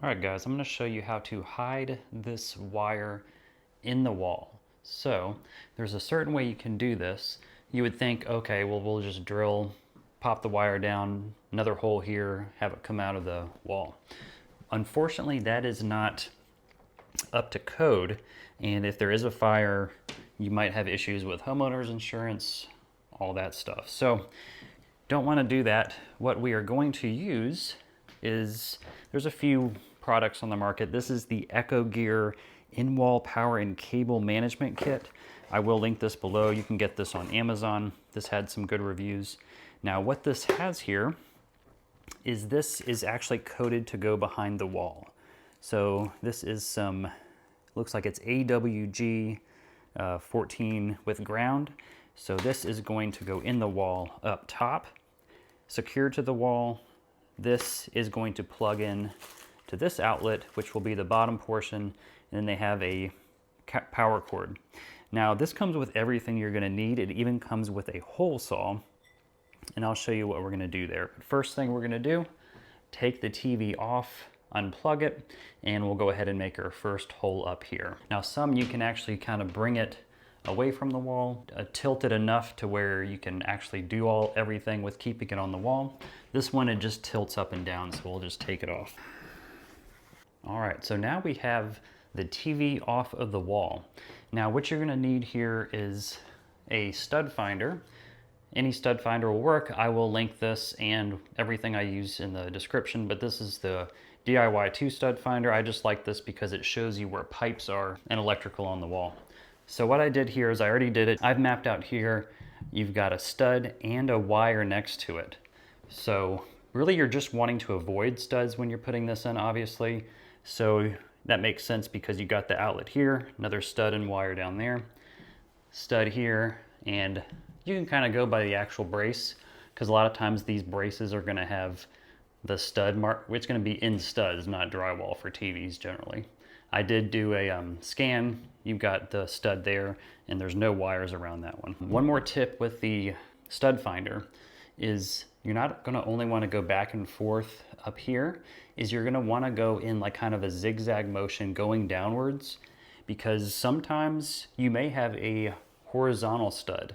All right, guys, I'm going to show you how to hide this wire in the wall. So there's a certain way you can do this. You would think, okay, well, we'll just drill, pop the wire down, another hole here, have it come out of the wall. Unfortunately, that is not up to code. And if there is a fire, you might have issues with homeowners insurance, all that stuff. So don't want to do that. What we are going to use is, there's a few products on the market. This is the echogear in-wall power and cable management kit. I will link this below. You can get this on Amazon. This had some good reviews. Now what this has here is this is actually coded to go behind the wall. So this is some, looks like it's AWG 14 with ground. So this is going to go in the wall up top, secured to the wall. This is going to plug in to this outlet, which will be the bottom portion, and then they have a power cord. Now this comes with everything you're going to need. It even comes with a hole saw, and I'll show you what we're going to do there. But first thing we're going to do, take the TV off, unplug it, and we'll go ahead and make our first hole up here. Now some you can actually kind of bring it away from the wall, tilt it enough to where you can actually do everything with keeping it on the wall. This one, it just tilts up and down, so we'll just take it off. All right, so now we have the TV off of the wall. Now what you're gonna need here is a stud finder. Any stud finder will work. I will link this and everything I use in the description, but this is the DIY 2 stud finder. I just like this because it shows you where pipes are and electrical on the wall. So what I did here is I already did it. I've mapped out here, you've got a stud and a wire next to it. So really you're just wanting to avoid studs when you're putting this in, obviously. So that makes sense because you got the outlet here, another stud and wire down there, stud here, and you can kind of go by the actual brace because a lot of times these braces are gonna have the stud mark, it's gonna be in studs, not drywall for TVs generally. I did do a scan. You've got the stud there and there's no wires around that one. One more tip with the stud finder is you're not gonna only wanna go back and forth up here, is you're gonna wanna go in like kind of a zigzag motion going downwards, because sometimes you may have a horizontal stud.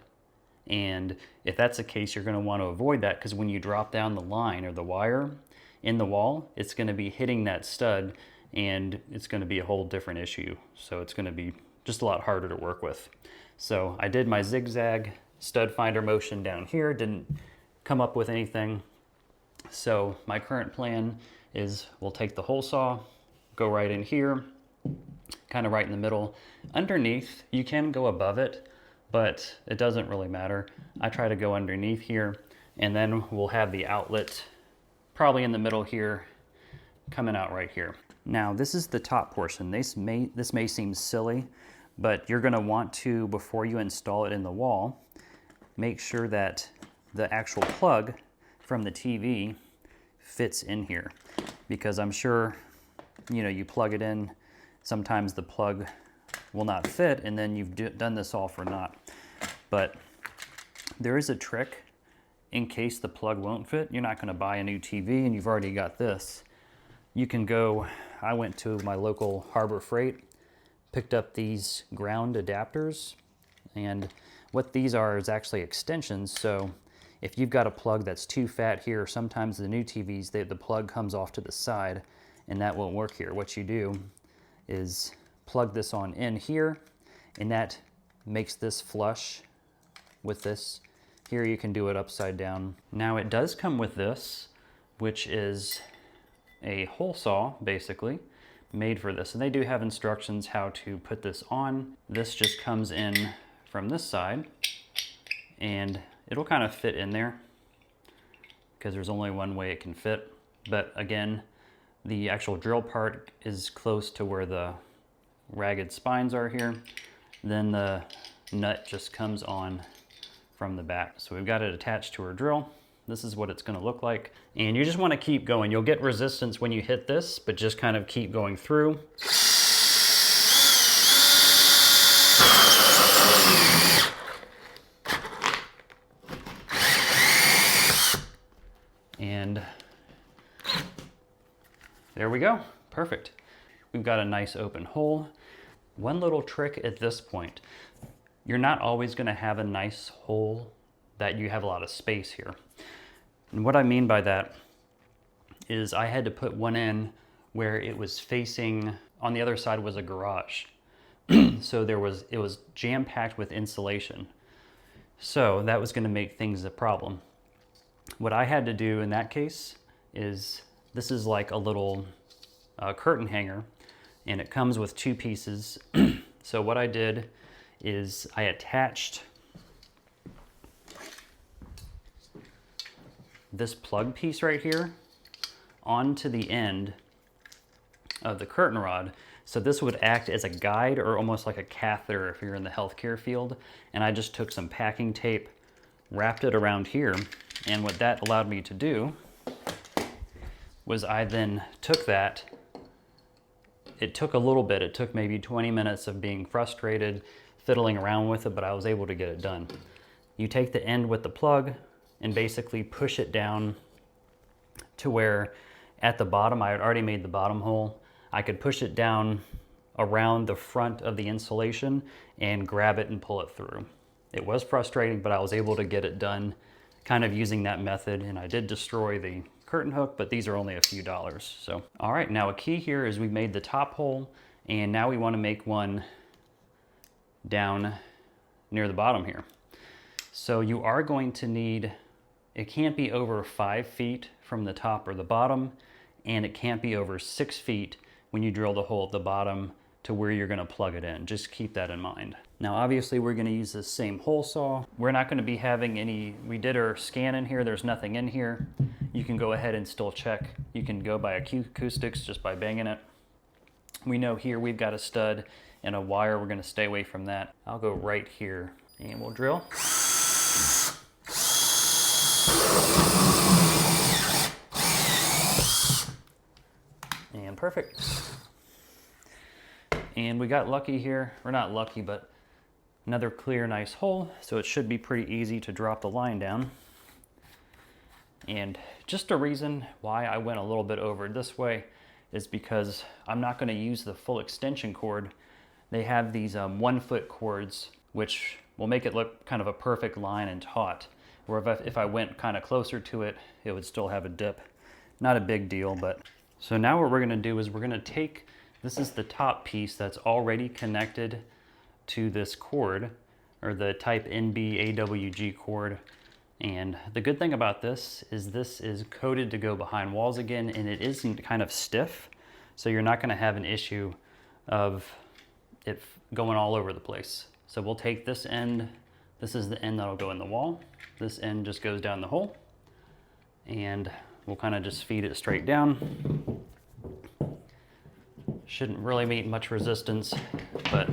And if that's the case, you're gonna wanna avoid that because when you drop down the line or the wire in the wall, it's gonna be hitting that stud and it's going to be a whole different issue. So it's going to be just a lot harder to work with. So I did my zigzag stud finder motion down here, didn't come up with anything. So my current plan is we'll take the hole saw, go right in here, kind of right in the middle. Underneath, you can go above it, but it doesn't really matter. I try to go underneath here, and then we'll have the outlet probably in the middle here, coming out right here. Now this is the top portion. This may seem silly, but you're gonna want to, before you install it in the wall, make sure that the actual plug from the TV fits in here. Because I'm sure, you plug it in, sometimes the plug will not fit and then you've done this all for naught. But there is a trick in case the plug won't fit. You're not gonna buy a new TV and you've already got this. You can go, I went to my local Harbor Freight, picked up these ground adapters, and what these are is actually extensions. So if you've got a plug that's too fat here, sometimes the new TVs, the plug comes off to the side and that won't work here. What you do is plug this on in here, and that makes this flush with this. Here you can do it upside down. Now it does come with this, which is a hole saw, basically, made for this. And they do have instructions how to put this on. This just comes in from this side, and it'll kind of fit in there because there's only one way it can fit. But again, the actual drill part is close to where the ragged spines are here. Then the nut just comes on from the back. So we've got it attached to our drill. This is what it's going to look like. And you just want to keep going. You'll get resistance when you hit this, but just kind of keep going through. And there we go. Perfect. We've got a nice open hole. One little trick at this point, you're not always going to have a nice hole that you have a lot of space here. And what I mean by that is I had to put one in where it was facing, on the other side was a garage. So it was jam-packed with insulation. So that was going to make things a problem. What I had to do in that case is, this is like a little curtain hanger, and it comes with two pieces. So what I did is I attached this plug piece right here onto the end of the curtain rod. So this would act as a guide, or almost like a catheter if you're in the healthcare field. And I just took some packing tape, wrapped it around here, and what that allowed me to do was I then took that. It took a little bit, it took maybe 20 minutes of being frustrated, fiddling around with it, but I was able to get it done. You take the end with the plug and basically push it down to where at the bottom, I had already made the bottom hole. I could push it down around the front of the insulation and grab it and pull it through. It was frustrating, but I was able to get it done kind of using that method, and I did destroy the curtain hook, but these are only a few dollars. So, all right, now a key here is we made the top hole, and now we want to make one down near the bottom here. So you are going to need, it can't be over 5 feet from the top or the bottom, and it can't be over 6 feet when you drill the hole at the bottom to where you're going to plug it in. Just keep that in mind. Now obviously we're going to use this same hole saw. We're not going to be having any, we did our scan in here, there's nothing in here. You can go ahead and still check. You can go by acoustics just by banging it. We know here we've got a stud and a wire, we're going to stay away from that. I'll go right here and we'll drill. And perfect. And we got lucky here, or not lucky, but another clear, nice hole. So it should be pretty easy to drop the line down. And just a reason why I went a little bit over this way is because I'm not going to use the full extension cord. They have these 1 foot cords, which will make it look kind of a perfect line and taut. Or if I went kind of closer to it, it would still have a dip. Not a big deal, but. So now what we're going to do is we're going to take, this is the top piece that's already connected to this cord, or the type NB AWG cord. And the good thing about this is coated to go behind walls again, and it isn't kind of stiff. So you're not going to have an issue of it going all over the place. So we'll take this end, this is the end that'll go in the wall. This end just goes down the hole, and we'll kind of just feed it straight down. Shouldn't really meet much resistance, but,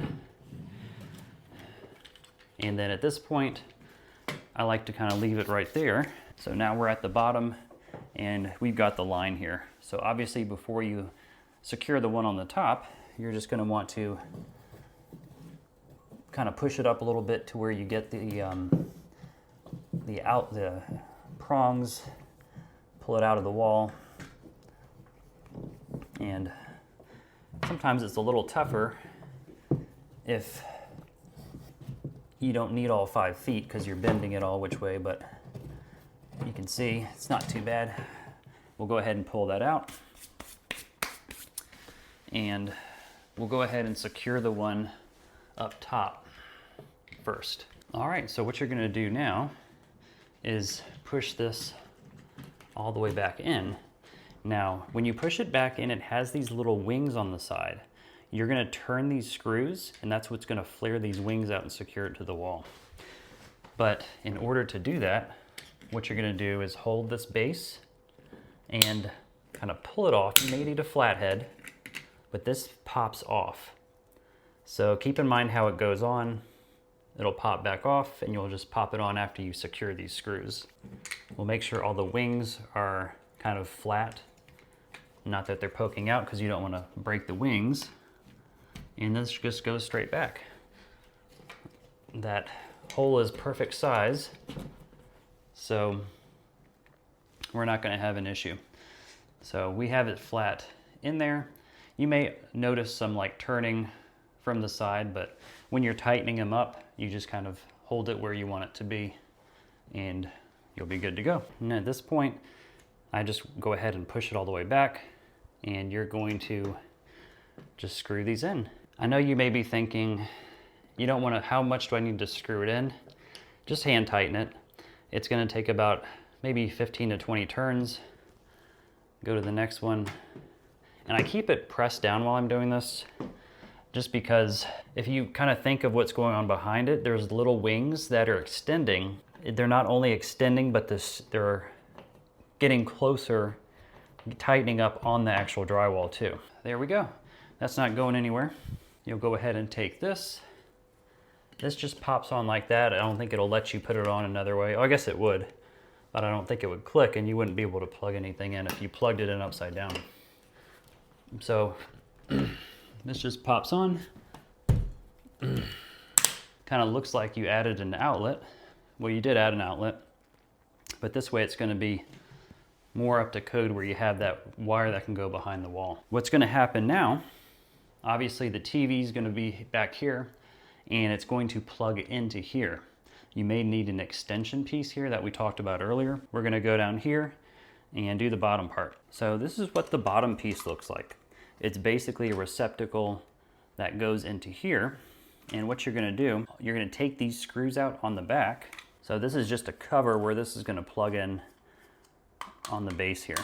and then at this point, I like to kind of leave it right there. So now we're at the bottom and we've got the line here. So obviously before you secure the one on the top, you're just going to want to kind of push it up a little bit to where you get the prongs, pull it out of the wall. And sometimes it's a little tougher if you don't need all 5 feet because you're bending it all which way, but you can see it's not too bad. We'll go ahead and pull that out, and we'll go ahead and secure the one up top first. All right, so what you're gonna do now is push this all the way back in. Now, when you push it back in, it has these little wings on the side. You're gonna turn these screws, and that's what's gonna flare these wings out and secure it to the wall. But in order to do that, what you're gonna do is hold this base and kind of pull it off. You may need a flathead, but this pops off. So keep in mind how it goes on. It'll pop back off, and you'll just pop it on after you secure these screws. We'll make sure all the wings are kind of flat. Not that they're poking out, because you don't want to break the wings. And this just goes straight back. That hole is perfect size, so we're not going to have an issue. So we have it flat in there. You may notice some like turning from the side, but when you're tightening them up, you just kind of hold it where you want it to be and you'll be good to go. And at this point, I just go ahead and push it all the way back, and you're going to just screw these in. I know you may be thinking, you don't want to, how much do I need to screw it in? Just hand tighten it. It's going to take about maybe 15 to 20 turns. Go to the next one. And I keep it pressed down while I'm doing this, just because if you kind of think of what's going on behind it, there's little wings that are extending. They're not only extending, but they're getting closer, tightening up on the actual drywall too. There we go. That's not going anywhere. You'll go ahead and take this. This just pops on like that. I don't think it'll let you put it on another way. Oh, I guess it would, but I don't think it would click, and you wouldn't be able to plug anything in if you plugged it in upside down. So this just pops on. Kind of looks like you added an outlet. Well, you did add an outlet, but this way it's going to be more up to code where you have that wire that can go behind the wall. What's going to happen now, obviously the TV is going to be back here and it's going to plug into here. You may need an extension piece here that we talked about earlier. We're going to go down here and do the bottom part. So this is what the bottom piece looks like. It's basically a receptacle that goes into here. And what you're going to do, you're going to take these screws out on the back. So this is just a cover where this is going to plug in on the base here.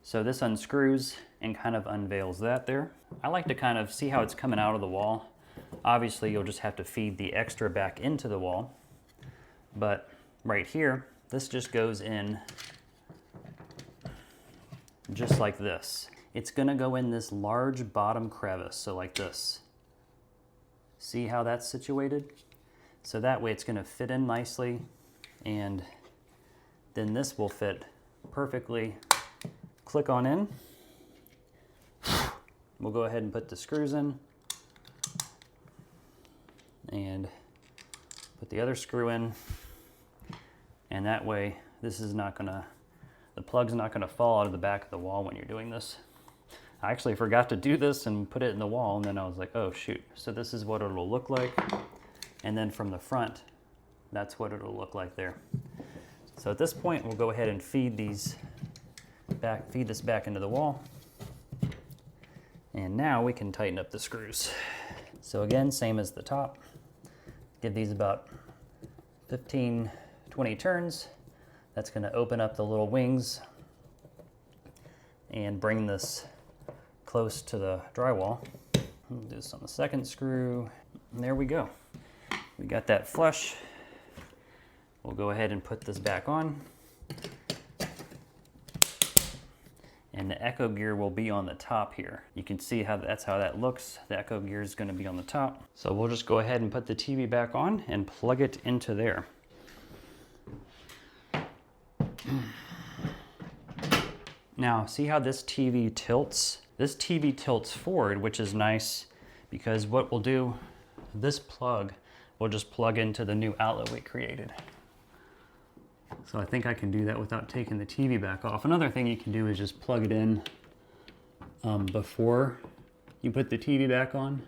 So this unscrews and kind of unveils that there. I like to kind of see how it's coming out of the wall. Obviously you'll just have to feed the extra back into the wall, but right here, this just goes in just like this. It's gonna go in this large bottom crevice, so like this. See how that's situated? So that way it's gonna fit in nicely, and then this will fit perfectly. Click on in. We'll go ahead and put the screws in and put the other screw in. And that way, this is not gonna, the plug's not gonna fall out of the back of the wall when you're doing this. I actually forgot to do this and put it in the wall, and then I was like, oh shoot. So this is what it'll look like. And then from the front, that's what it'll look like there. So at this point, we'll go ahead and feed this back into the wall. And now we can tighten up the screws. So again, same as the top. Give these about 15, 20 turns. That's gonna open up the little wings and bring this close to the drywall. We'll do this on the second screw. And there we go. We got that flush. We'll go ahead and put this back on. And the echogear will be on the top here. You can see how that's how that looks. The echogear is going to be on the top. So we'll just go ahead and put the TV back on and plug it into there. Now, see how this TV tilts? This TV tilts forward, which is nice because what we'll do, this plug will just plug into the new outlet we created. So I think I can do that without taking the TV back off. Another thing you can do is just plug it in before you put the TV back on.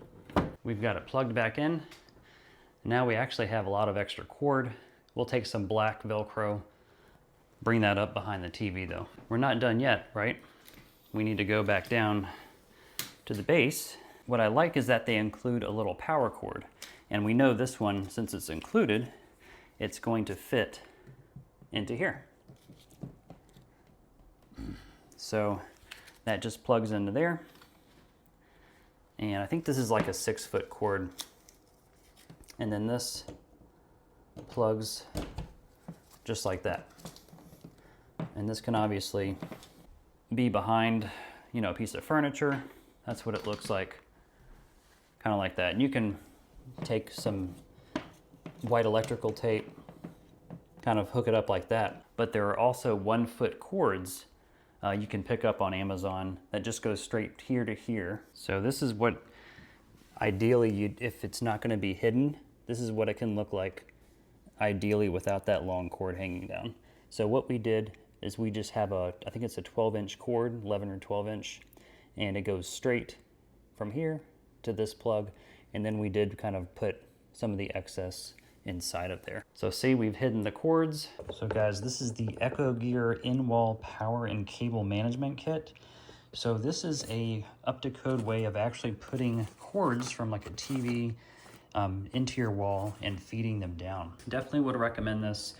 We've got it plugged back in. Now we actually have a lot of extra cord. We'll take some black Velcro, bring that up behind the TV though. We're not done yet, right? We need to go back down to the base. What I like is that they include a little power cord. And we know this one, since it's included, it's going to fit into here. So that just plugs into there. And I think this is like a 6-foot cord. And then this plugs just like that. And this can obviously be behind, you know, a piece of furniture. That's what it looks like, kind of like that. And you can take some white electrical tape, kind of hook it up like that. But there are also 1-foot cords you can pick up on Amazon that just goes straight here to here. So this is what ideally, if it's not going to be hidden, this is what it can look like ideally without that long cord hanging down. So what we did is we just have I think it's a 12-inch cord, 11 or 12 inch, and it goes straight from here to this plug, and then we did kind of put some of the excess inside of there. So see, we've hidden the cords. So guys, this is the echogear in-wall power and cable management kit. So this is a up-to-code way of actually putting cords from like a TV into your wall and feeding them down. Definitely would recommend this.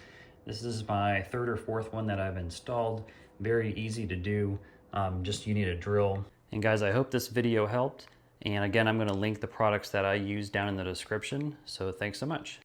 This is my third or fourth one that I've installed. Very easy to do, just you need a drill. And guys, I hope this video helped. And again, I'm gonna link the products that I use down in the description. So thanks so much.